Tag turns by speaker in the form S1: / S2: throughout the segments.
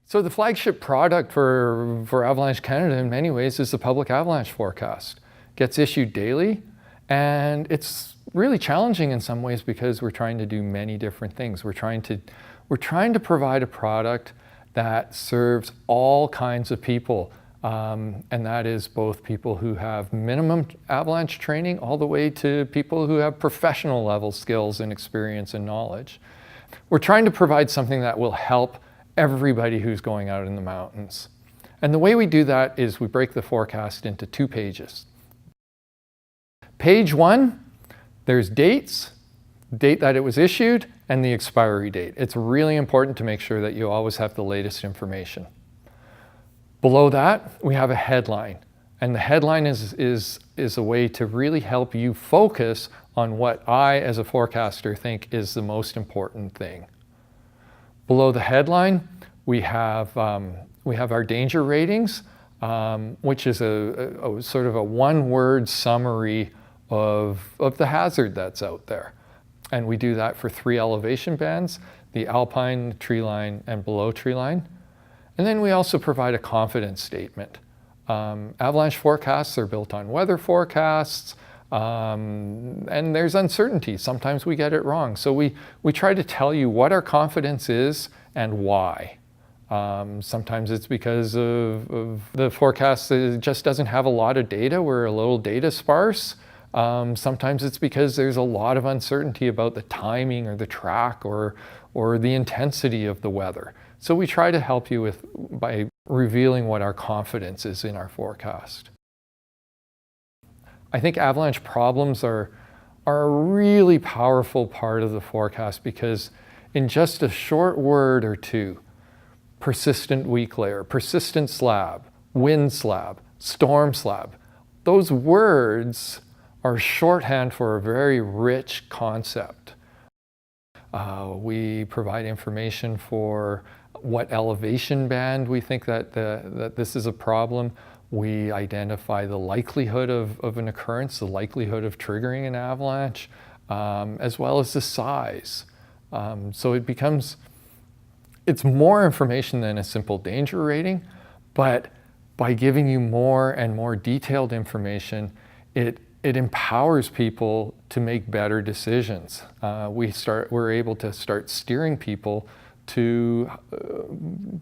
S1: So the flagship product for Avalanche Canada in many ways is the public avalanche forecast. It gets issued daily, and it's really challenging in some ways because we're trying to do many different things. We're trying to provide a product that serves all kinds of people, and that is both people who have minimum avalanche training all the way to people who have professional level skills and experience and knowledge. We're trying to provide something that will help everybody who's going out in the mountains. And the way we do that is we break the forecast into 2 pages. Page 1, there's dates, date that it was issued, and the expiry date. It's really important to make sure that you always have the latest information. Below that, we have a headline. And the headline is a way to really help you focus on what I, as a forecaster, think is the most important thing. Below the headline, we have our danger ratings, which is a sort of a one-word summary of the hazard that's out there. And we do that for 3 elevation bands, the alpine, tree line, and below tree line. And then we also provide a confidence statement. Avalanche forecasts are built on weather forecasts, and there's uncertainty. Sometimes we get it wrong. So we try to tell you what our confidence is and why. Sometimes it's because of the forecast just doesn't have a lot of data. We're a little data sparse. Sometimes it's because there's a lot of uncertainty about the timing or the track or the intensity of the weather. So we try to help you by revealing what our confidence is in our forecast. I think avalanche problems are a really powerful part of the forecast because in just a short word or two, persistent weak layer, persistent slab, wind slab, storm slab, those words are shorthand for a very rich concept. We provide information for what elevation band we think that this is a problem. We identify the likelihood of an occurrence, the likelihood of triggering an avalanche, as well as the size. So it's more information than a simple danger rating, but by giving you more and more detailed information, it empowers people to make better decisions. We're able to start steering people to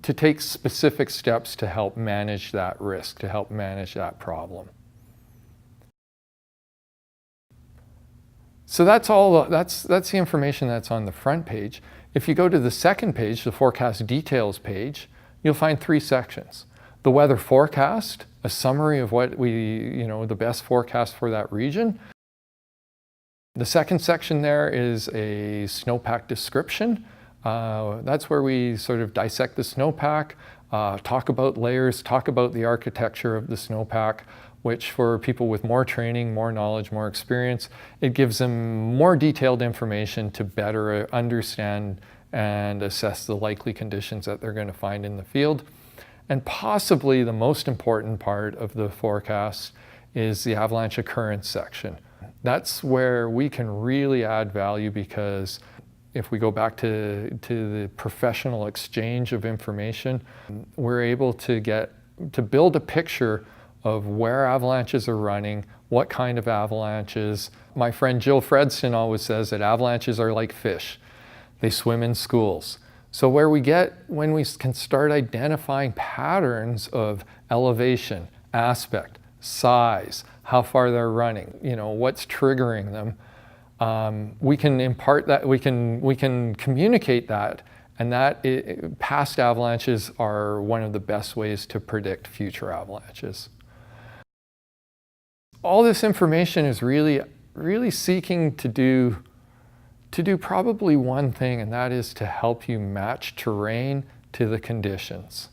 S1: take specific steps to help manage that risk, to help manage that problem. So that's the information that's on the front page. If you go to the second page, the forecast details page, you'll find 3 sections. The weather forecast, a summary of what the best forecast for that region. The second section there is a snowpack description. That's where we sort of dissect the snowpack, talk about layers, talk about the architecture of the snowpack, which for people with more training, more knowledge, more experience, it gives them more detailed information to better understand and assess the likely conditions that they're going to find in the field. And possibly the most important part of the forecast is the avalanche occurrence section. That's where we can really add value because if we go back to the professional exchange of information, we're able to build a picture of where avalanches are running, what kind of avalanches. My friend Jill Fredston always says that avalanches are like fish. They swim in schools. So when we can start identifying patterns of elevation, aspect, size, how far they're running, what's triggering them, we can impart that, we can communicate that, and past avalanches are one of the best ways to predict future avalanches. All this information is really seeking to do probably one thing, and that is to help you match terrain to the conditions.